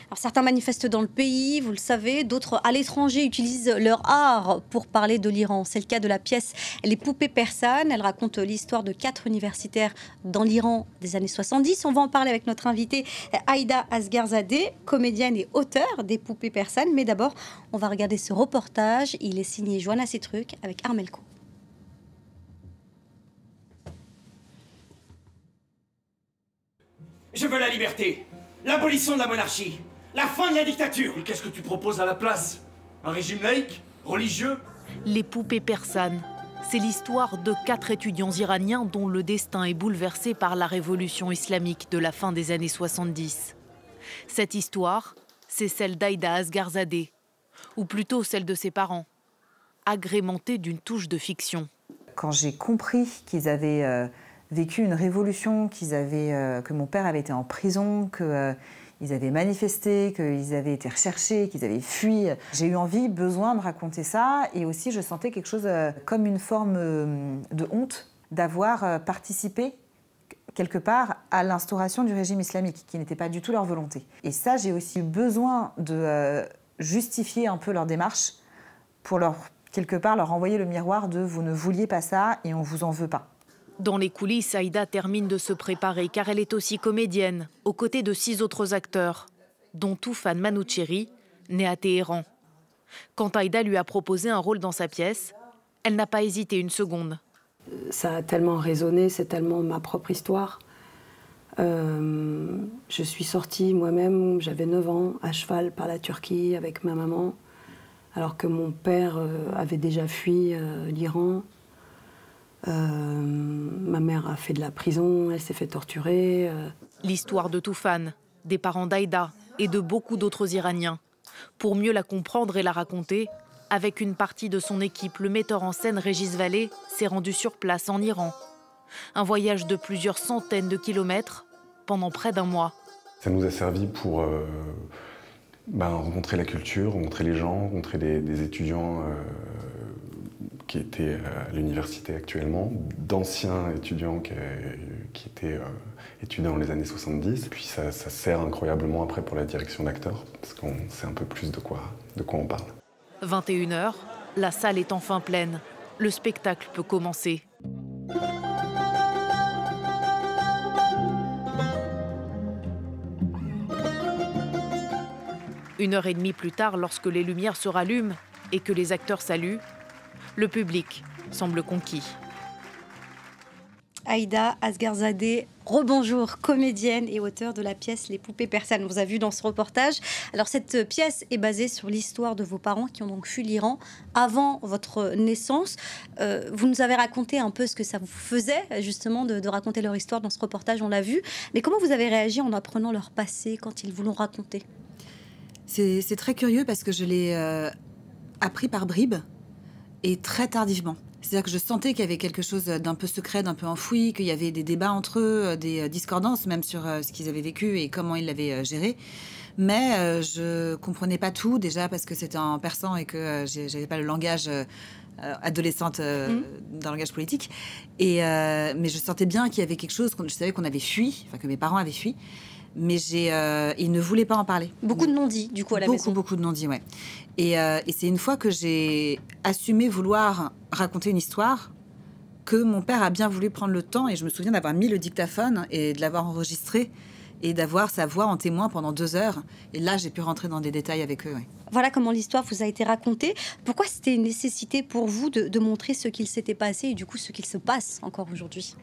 Alors, certains manifestent dans le pays, vous le savez, d'autres à l'étranger utilisent leur art pour parler de l'Iran. C'est le cas de la pièce Les poupées persanes. Elle raconte l'histoire de 4 universitaires dans l'Iran des années 70. On va en parler avec notre invitée Aïda Asgharzadeh, comédienne et auteure des poupées persanes. Mais d'abord, on va regarder ce reportage. Il est signé Joanna Citruc avec Armelco. Je veux la liberté, l'abolition de la monarchie, la fin de la dictature. Et qu'est-ce que tu proposes à la place? Un régime laïque? Religieux? Les poupées persanes, c'est l'histoire de 4 étudiants iraniens dont le destin est bouleversé par la révolution islamique de la fin des années 70. Cette histoire, c'est celle d'Aïda Asgharzadeh, ou plutôt celle de ses parents, agrémentée d'une touche de fiction. Quand j'ai compris qu'ils avaient vécu une révolution, que mon père avait été en prison, qu'ils avaient manifesté, qu'ils avaient été recherchés, qu'ils avaient fui. J'ai eu besoin de raconter ça, et aussi je sentais quelque chose comme une forme de honte d'avoir participé quelque part à l'instauration du régime islamique, qui n'était pas du tout leur volonté. Et ça, j'ai aussi eu besoin de justifier un peu leur démarche pour quelque part leur envoyer le miroir de « vous ne vouliez pas ça et on vous en veut pas ». Dans les coulisses, Aïda termine de se préparer car elle est aussi comédienne, aux côtés de 6 autres acteurs, dont Toufan Manoucheri, né à Téhéran. Quand Aïda lui a proposé un rôle dans sa pièce, elle n'a pas hésité une seconde. Ça a tellement résonné, c'est tellement ma propre histoire. Je suis sortie moi-même, j'avais 9 ans, à cheval par la Turquie avec ma maman, alors que mon père avait déjà fui l'Iran. Ma mère a fait de la prison, elle s'est fait torturer. L'histoire de Toufan, des parents d'Aïda et de beaucoup d'autres Iraniens. Pour mieux la comprendre et la raconter, avec une partie de son équipe, le metteur en scène Régis Vallée s'est rendu sur place en Iran. Un voyage de plusieurs centaines de kilomètres pendant près d'1 mois. Ça nous a servi pour rencontrer la culture, rencontrer les gens, rencontrer des étudiants qui étaient à l'université actuellement, d'anciens étudiants qui étaient étudiants dans les années 70. Puis ça sert incroyablement après pour la direction d'acteurs, parce qu'on sait un peu plus de quoi on parle. 21h, la salle est enfin pleine. Le spectacle peut commencer. Une heure et demie plus tard, lorsque les lumières se rallument et que les acteurs saluent, le public semble conquis. Aïda Asgharzadeh, rebonjour, comédienne et auteure de la pièce Les poupées persanes. On vous a vu dans ce reportage. Alors cette pièce est basée sur l'histoire de vos parents qui ont donc fui l'Iran avant votre naissance. Vous nous avez raconté un peu ce que ça vous faisait justement de raconter leur histoire dans ce reportage, on l'a vu. Mais comment vous avez réagi en apprenant leur passé quand ils vous l'ont raconté? C'est très curieux parce que je l'ai appris par bribes et très tardivement. C'est-à-dire que je sentais qu'il y avait quelque chose d'un peu secret, d'un peu enfoui, qu'il y avait des débats entre eux, des discordances même sur ce qu'ils avaient vécu et comment ils l'avaient géré. Mais je comprenais pas tout, déjà parce que c'était en persan et que j'avais pas le langage adolescente d'un langage politique. Mais je sentais bien qu'il y avait quelque chose, je savais qu'on avait fui, enfin que mes parents avaient fui. Mais ils ne voulaient pas en parler. Beaucoup de non-dits, du coup, à la maison. Beaucoup de non-dits, ouais. Et c'est une fois que j'ai assumé vouloir raconter une histoire que mon père a bien voulu prendre le temps. Et je me souviens d'avoir mis le dictaphone et de l'avoir enregistré et d'avoir sa voix en témoin pendant 2 heures. Et là, j'ai pu rentrer dans des détails avec eux, ouais. Voilà comment l'histoire vous a été racontée. Pourquoi c'était une nécessité pour vous de montrer ce qu'il s'était passé et du coup ce qu'il se passe encore aujourd'hui ?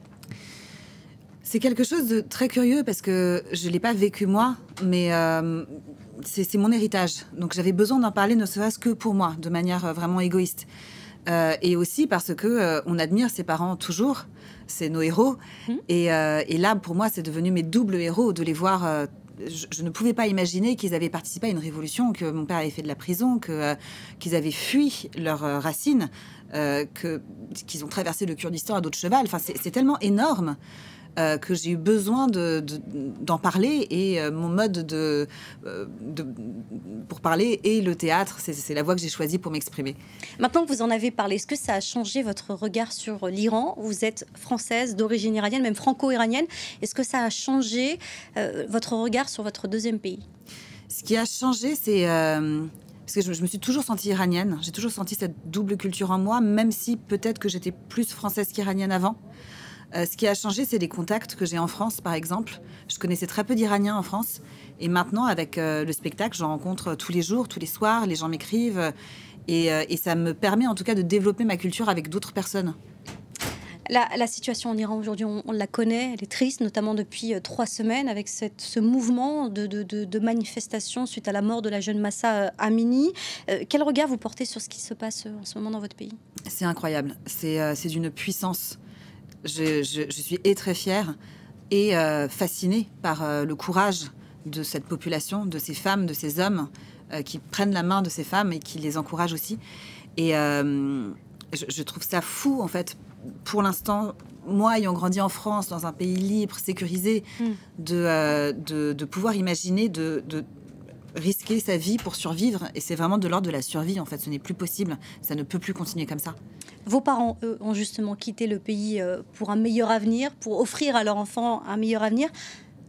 C'est quelque chose de très curieux parce que je ne l'ai pas vécu moi, mais c'est mon héritage. Donc j'avais besoin d'en parler, ne serait-ce que pour moi, de manière vraiment égoïste. Et aussi parce que on admire ses parents toujours, c'est nos héros. Et là, pour moi, c'est devenu mes doubles héros de les voir. Je ne pouvais pas imaginer qu'ils avaient participé à une révolution, que mon père avait fait de la prison, qu'ils avaient fui leurs racines, qu'ils ont traversé le Kurdistan à dos de cheval. Enfin, c'est tellement énorme. Que j'ai eu besoin d'en parler et mon mode pour parler et le théâtre, c'est la voie que j'ai choisie pour m'exprimer. Maintenant que vous en avez parlé, est-ce que ça a changé votre regard sur l'Iran ? Vous êtes française, d'origine iranienne, même franco-iranienne. Est-ce que ça a changé votre regard sur votre deuxième pays ? Ce qui a changé, c'est... parce que je me suis toujours sentie iranienne. J'ai toujours senti cette double culture en moi, même si peut-être que j'étais plus française qu'iranienne avant. Ce qui a changé, c'est les contacts que j'ai en France, par exemple. Je connaissais très peu d'Iraniens en France. Et maintenant, avec le spectacle, j'en rencontre tous les jours, tous les soirs. Les gens m'écrivent. Et ça me permet en tout cas de développer ma culture avec d'autres personnes. La situation en Iran aujourd'hui, on la connaît, elle est triste, notamment depuis 3 semaines, avec ce mouvement de manifestation suite à la mort de la jeune Mahsa Amini. Quel regard vous portez sur ce qui se passe en ce moment dans votre pays? C'est incroyable, c'est d'une puissance. Je suis très fière et fascinée par le courage de cette population, de ces femmes, de ces hommes qui prennent la main de ces femmes et qui les encouragent aussi. Et je trouve ça fou, en fait. Pour l'instant, moi, ayant grandi en France, dans un pays libre, sécurisé, de pouvoir imaginer de risquer sa vie pour survivre. Et c'est vraiment de l'ordre de la survie, en fait. Ce n'est plus possible. Ça ne peut plus continuer comme ça. Vos parents, eux, ont justement quitté le pays pour un meilleur avenir, pour offrir à leur enfant un meilleur avenir.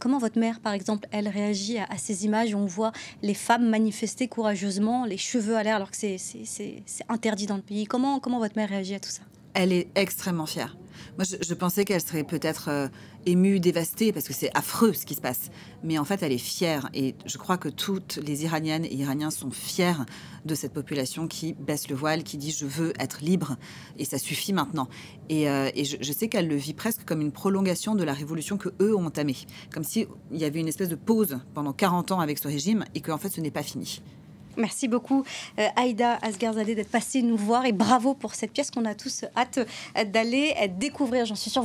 Comment votre mère, par exemple, elle réagit à ces images où on voit les femmes manifester courageusement, les cheveux à l'air, alors que c'est interdit dans le pays? Comment votre mère réagit à tout ça? Elle est extrêmement fière. Moi, je pensais qu'elle serait peut-être émue, dévastée, parce que c'est affreux ce qui se passe. Mais en fait, elle est fière. Et je crois que toutes les Iraniennes et Iraniens sont fiers de cette population qui baisse le voile, qui dit « je veux être libre ». Et ça suffit maintenant. Et je sais qu'elle le vit presque comme une prolongation de la révolution qu'eux ont entamée. Comme s'il y avait une espèce de pause pendant 40 ans avec ce régime et qu'en fait, ce n'est pas fini. Merci beaucoup Aïda Asgharzadeh d'être passée nous voir et bravo pour cette pièce qu'on a tous hâte d'aller découvrir, j'en suis sûre.